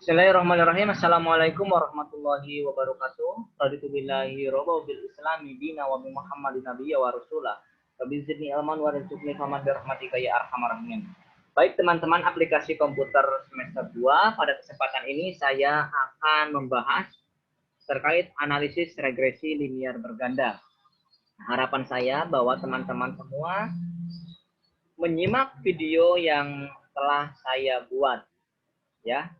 Bismillahirrahmanirrahim. Assalamualaikum warahmatullahi wabarakatuh. Raditu billahi robba bil islami dina wa bi Muhammadin nabiyya wa rasulah. Rabbi zidni ilman wa rizqni faman bi rahmatika ya arhamar rahimin. Baik teman-teman aplikasi komputer semester 2, pada kesempatan ini saya akan membahas terkait analisis regresi linier berganda. Harapan saya bahwa teman-teman semua menyimak video yang telah saya buat, ya.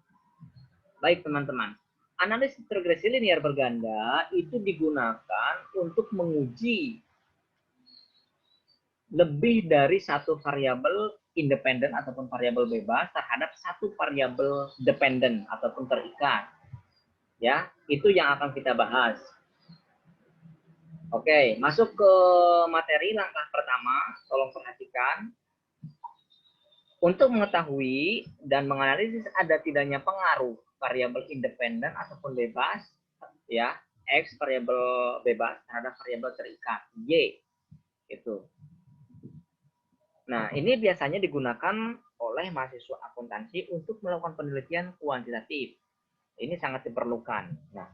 Baik teman-teman, analisis regresi linier berganda itu digunakan untuk menguji lebih dari satu variabel independen ataupun variabel bebas terhadap satu variabel dependen ataupun terikat. Ya, itu yang akan kita bahas. Oke, masuk ke materi langkah pertama, tolong perhatikan. Untuk mengetahui dan menganalisis ada tidaknya pengaruh variabel independen ataupun bebas, ya, X variabel bebas terhadap variabel terikat Y, itu. Nah, ini biasanya digunakan oleh mahasiswa akuntansi untuk melakukan penelitian kuantitatif. Ini sangat diperlukan. Nah,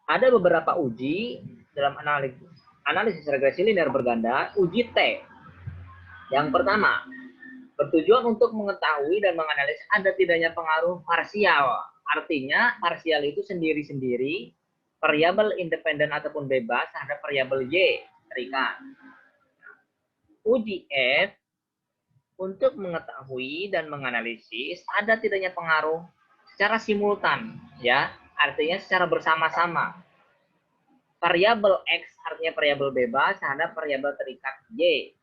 ada beberapa uji dalam analisis regresi linear berganda. Uji T. Yang pertama, bertujuan untuk mengetahui dan menganalisis ada tidaknya pengaruh parsial. Artinya, parsial itu sendiri-sendiri, variabel independen ataupun bebas terhadap variabel Y terikat. Uji F, untuk mengetahui dan menganalisis ada tidaknya pengaruh secara simultan, ya, artinya secara bersama-sama. Variabel X artinya variabel bebas terhadap variabel terikat Y.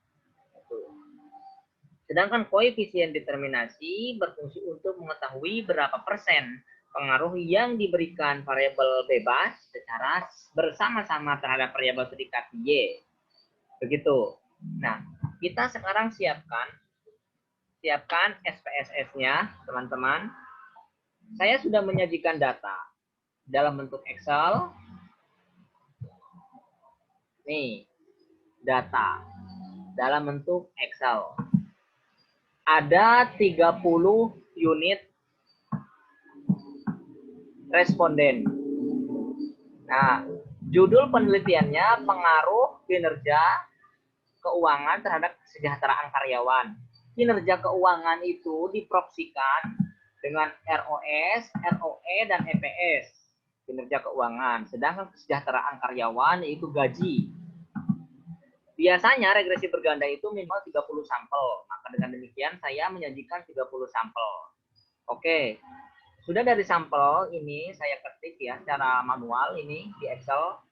Sedangkan koefisien determinasi berfungsi untuk mengetahui berapa persen pengaruh yang diberikan variabel bebas secara bersama-sama terhadap variabel terikat Y. Begitu. Nah, kita sekarang siapkan SPSS-nya, teman-teman. Saya sudah menyajikan data dalam bentuk Excel. Nih, data dalam bentuk Excel. Ada 30 unit responden. Nah, judul penelitiannya pengaruh kinerja keuangan terhadap kesejahteraan karyawan. Kinerja keuangan itu diproksikan dengan ROS, ROE, dan EPS. Kinerja keuangan. Sedangkan kesejahteraan karyawan itu gaji. Biasanya regresi berganda itu minimal 30 sampel. Maka dengan demikian saya menyajikan 30 sampel. Oke. Sudah dari sampel ini saya ketik ya secara manual ini di Excel.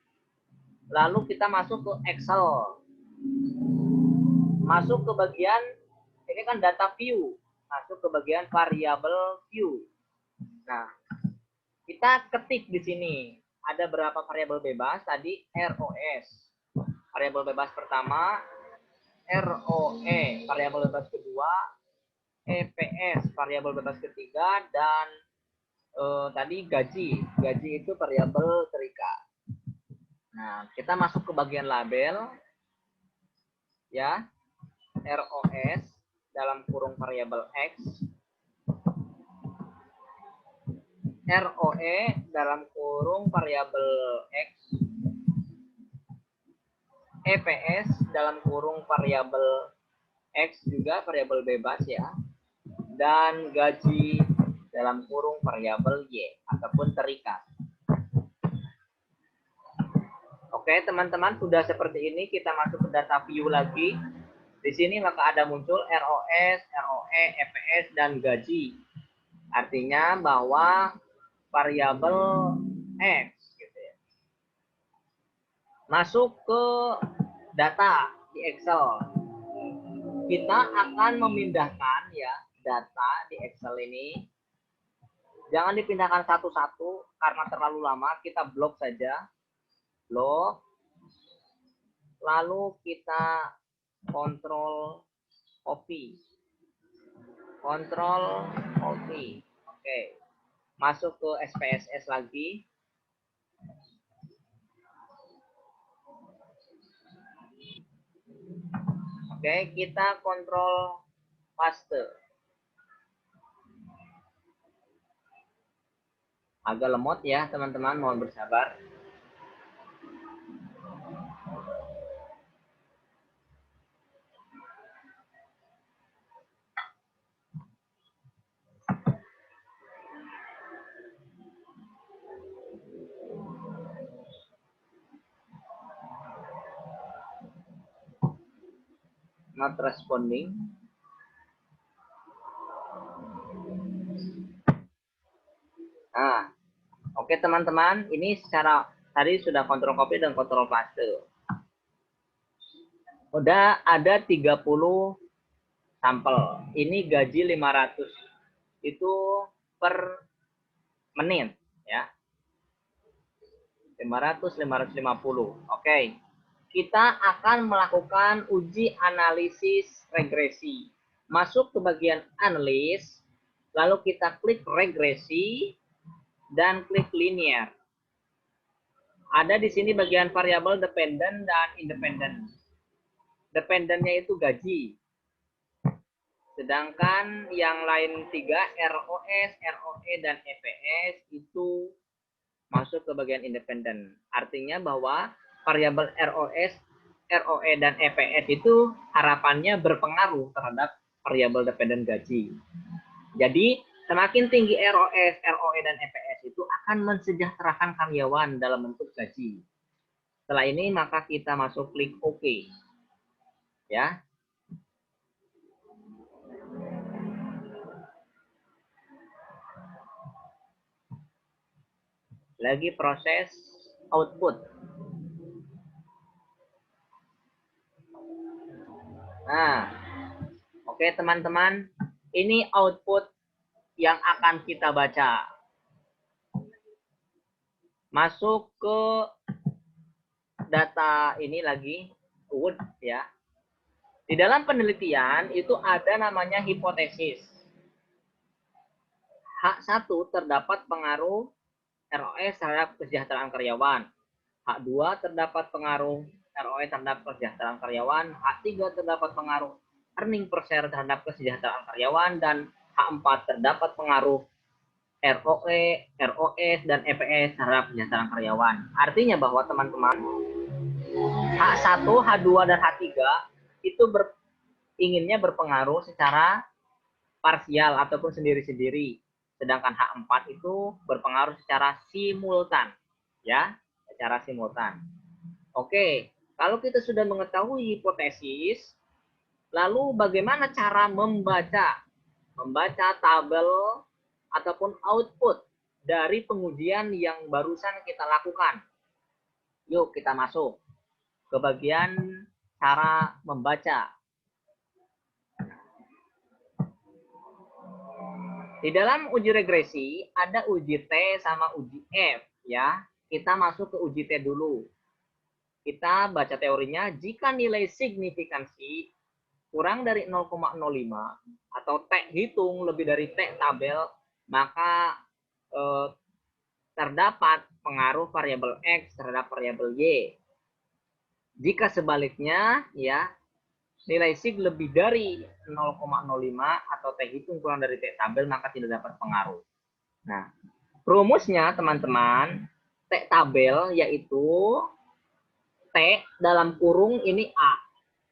Lalu kita masuk ke Excel. Masuk ke bagian ini kan data view. Masuk ke bagian variable view. Nah, kita ketik di sini ada berapa variabel bebas tadi ROS. Variabel bebas pertama, ROE, variabel bebas kedua, EPS, variabel bebas ketiga, dan tadi gaji. Gaji itu variabel terikat. Nah, kita masuk ke bagian label, ya, ROS dalam kurung variabel X, ROE dalam kurung variabel X, EPS dalam kurung variabel X juga variabel bebas ya, dan gaji dalam kurung variabel Y ataupun terikat. Oke teman-teman, sudah seperti ini kita masuk ke data view lagi. Di sini maka ada muncul ROS, ROE, EPS, dan gaji. Artinya bahwa variabel X gitu ya. Masuk ke data di Excel. Kita akan memindahkan ya data di Excel ini. Jangan dipindahkan satu-satu karena terlalu lama, kita blok saja. Blok. Lalu kita kontrol copy. Kontrol copy. Oke. Masuk ke SPSS lagi. Oke, kita kontrol paste. Agak lemot ya teman-teman, mohon bersabar. Not responding. Nah, oke teman-teman, ini secara tadi sudah kontrol copy dan kontrol paste. Udah ada 30 sampel. Ini gaji 500. Itu per menit ya. 500, 550. Oke. Kita akan melakukan uji analisis regresi. Masuk ke bagian analis, lalu kita klik regresi dan klik linear. Ada di sini bagian variabel dependent dan independent. Dependennya itu gaji. Sedangkan yang lain 3, ROS, ROE, dan EPS itu masuk ke bagian independen. Artinya bahwa variabel ROS, ROE, dan EPS itu harapannya berpengaruh terhadap variabel dependen gaji. Jadi, semakin tinggi ROS, ROE, dan EPS itu akan mensejahterakan karyawan dalam bentuk gaji. Setelah ini, maka kita masuk klik OK. Ya. Lagi proses output. Nah, oke teman-teman, ini output yang akan kita baca. Masuk ke data ini lagi, Wood ya. Di dalam penelitian itu ada namanya hipotesis. H1 terdapat pengaruh ROS terhadap kesejahteraan karyawan. H2 terdapat pengaruh ROE terhadap kesejahteraan karyawan. H3 terdapat pengaruh earning per share terhadap kesejahteraan karyawan. Dan H4 terdapat pengaruh ROE, ROS, dan EPS terhadap kesejahteraan karyawan. Artinya bahwa teman-teman H1, H2, dan H3 itu inginnya berpengaruh secara parsial ataupun sendiri-sendiri. Sedangkan H4 itu berpengaruh secara simultan. Ya, secara simultan. Oke, kalau kita sudah mengetahui hipotesis, lalu bagaimana cara membaca tabel ataupun output dari pengujian yang barusan kita lakukan? Yuk kita masuk ke bagian cara membaca. Di dalam uji regresi ada uji T sama uji F ya. Kita masuk ke uji T dulu. Kita baca teorinya, jika nilai signifikansi kurang dari 0,05 atau T hitung lebih dari T tabel, maka terdapat pengaruh variabel X terhadap variabel Y. Jika sebaliknya ya, nilai sig lebih dari 0,05 atau T hitung kurang dari T tabel, maka tidak dapat pengaruh. Nah, rumusnya teman-teman, T tabel yaitu T dalam kurung ini A,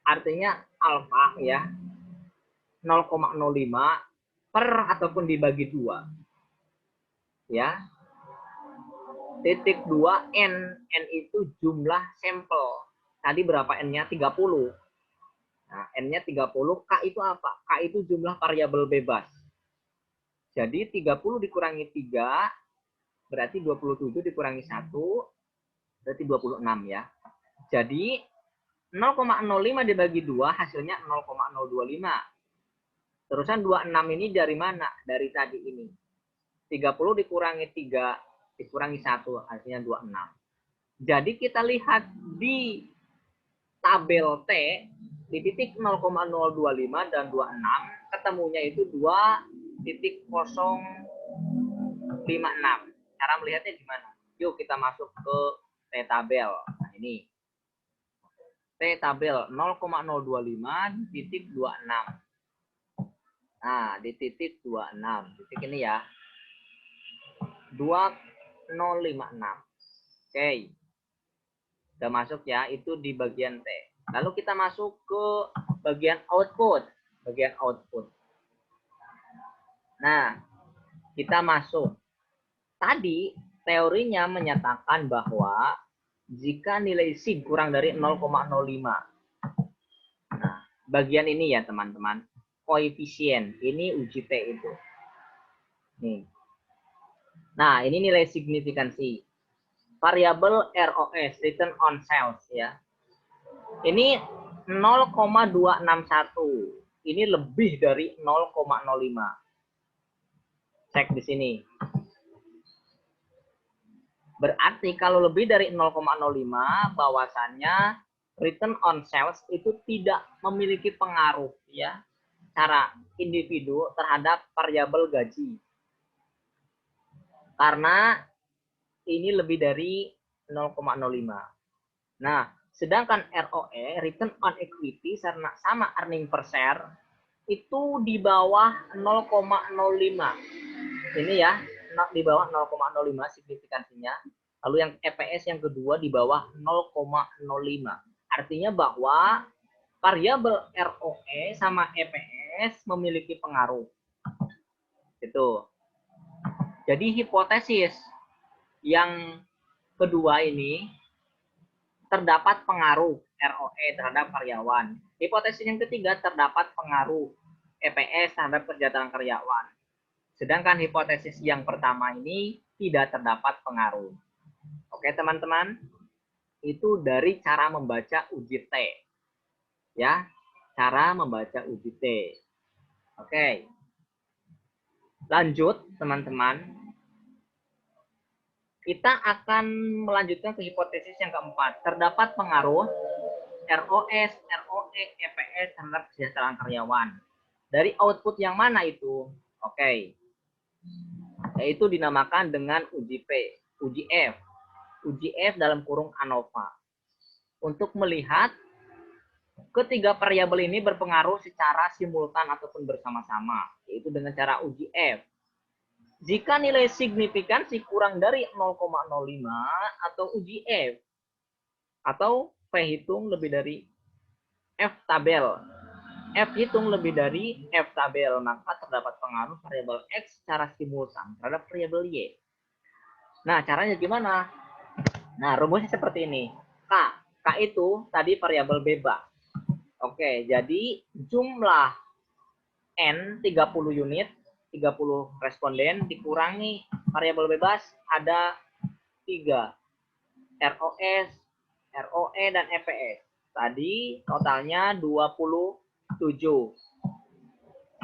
artinya alfa ya, 0,05 per ataupun dibagi 2. Ya. Titik 2 N, N itu jumlah sampel. Tadi berapa N-nya? 30. Nah, N-nya 30, K itu apa? K itu jumlah variabel bebas. Jadi 30 dikurangi 3, berarti 27 dikurangi 1, berarti 26 ya. Jadi 0,05 dibagi 2 hasilnya 0,025. Terusan 26 ini dari mana? Dari tadi ini. 30 dikurangi 3 dikurangi 1 hasilnya 26. Jadi kita lihat di tabel T di titik 0,025 dan 26 ketemunya itu 2.056. Cara melihatnya gimana? Yuk kita masuk ke T tabel. Nah ini T tabel 0,025 di titik 26. Nah di titik 26 titik ini ya. 2056. Oke. Udah masuk ya, itu di bagian T. Lalu kita masuk ke bagian output. Nah, kita masuk. Tadi teorinya menyatakan bahwa jika nilai sig kurang dari 0,05. Nah, bagian ini ya teman-teman. Koefisien. Ini uji T itu. Nih. Nah, ini nilai signifikansi. Variabel ROS, return on sales ya. Ini 0,261. Ini lebih dari 0,05. Cek di sini. Berarti kalau lebih dari 0,05 bahwasannya return on sales itu tidak memiliki pengaruh ya secara individu terhadap variabel gaji. Karena ini lebih dari 0,05. Nah, sedangkan ROE, return on equity, sama earning per share, itu di bawah 0,05. Ini ya, di bawah 0,05 signifikansinya. Lalu yang EPS yang kedua di bawah 0,05. Artinya bahwa variabel ROE sama EPS memiliki pengaruh. Itu. Jadi hipotesis yang kedua ini terdapat pengaruh ROE terhadap karyawan. Hipotesis yang ketiga terdapat pengaruh EPS terhadap kesejahteraan karyawan. Sedangkan hipotesis yang pertama ini tidak terdapat pengaruh. Oke teman-teman, itu dari cara membaca uji T. Ya, cara membaca uji T. Oke. Lanjut teman-teman. Kita akan melanjutkan ke hipotesis yang keempat. Terdapat pengaruh ROS, ROE, EPS terhadap kesejahteraan karyawan. Dari output yang mana itu? Oke. Yaitu dinamakan dengan uji P, uji F. Uji F dalam kurung ANOVA. Untuk melihat ketiga variabel ini berpengaruh secara simultan ataupun bersama-sama. Yaitu dengan cara uji F. Jika nilai signifikansi kurang dari 0,05 atau uji F atau P hitung lebih dari F tabel. F hitung lebih dari F tabel, maka terdapat pengaruh variabel X secara simultan terhadap variabel Y. Nah, caranya gimana? Nah, rumusnya seperti ini. K itu tadi variabel bebas. Oke, jadi jumlah N 30 unit 30 responden dikurangi variabel bebas ada 3. ROS, ROE, dan EPS. Tadi totalnya 27.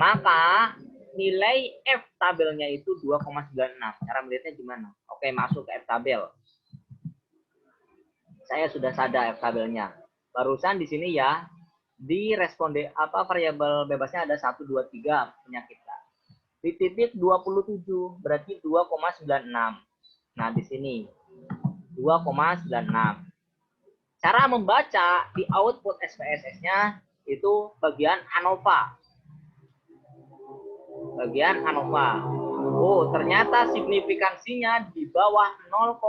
Maka nilai F tabelnya itu 2,96. Cara melihatnya gimana? Oke, masuk ke F tabel. Saya sudah sadar F tabelnya. Barusan di sini ya, di responden variabel bebasnya ada 1, 2, 3 penyakit. Di titik 27 berarti 2,96. Nah, di sini 2,96. Cara membaca di output SPSS-nya itu bagian ANOVA. Bagian ANOVA. Oh, ternyata signifikansinya di bawah 0,05.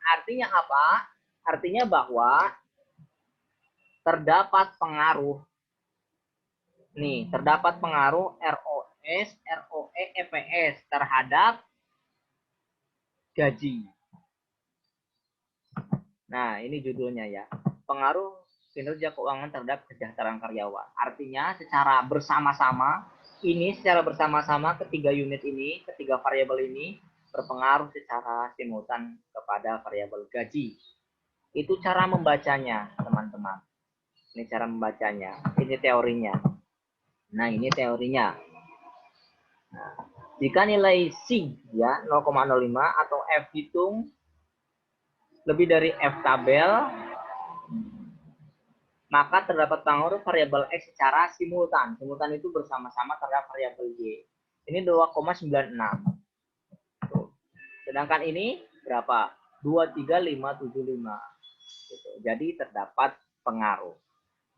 Artinya apa? Artinya bahwa terdapat pengaruh. Nih, terdapat pengaruh ROS, ROE, EPS terhadap gaji. Nah, ini judulnya ya. Pengaruh kinerja keuangan terhadap kesejahteraan karyawan. Artinya secara bersama-sama, ketiga unit ini, ketiga variabel ini berpengaruh secara simultan kepada variabel gaji. Itu cara membacanya, teman-teman. Ini cara membacanya. Ini teorinya. Nah, ini teorinya. Nah, jika nilai SIG ya 0,05 atau F hitung lebih dari F tabel, maka terdapat pengaruh variabel X secara simultan. Simultan itu bersama-sama terhadap variabel Y. Ini 2,96. Sedangkan ini berapa? 23575. Gitu. Jadi terdapat pengaruh.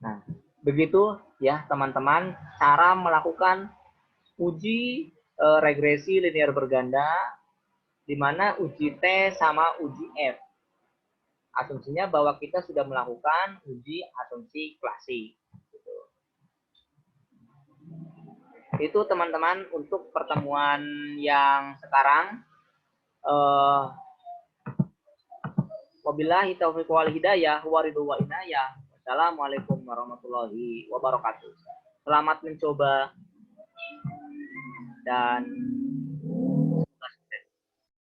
Nah, begitu ya teman-teman cara melakukan uji regresi linear berganda di mana uji T sama uji F. Asumsinya bahwa kita sudah melakukan uji asumsi klasik. Itu teman-teman untuk pertemuan yang sekarang. Wabillahi taufiq wal hidayah wa ridho wa inayah. Wassalamualaikum warahmatullahi wabarakatuh. Selamat mencoba dan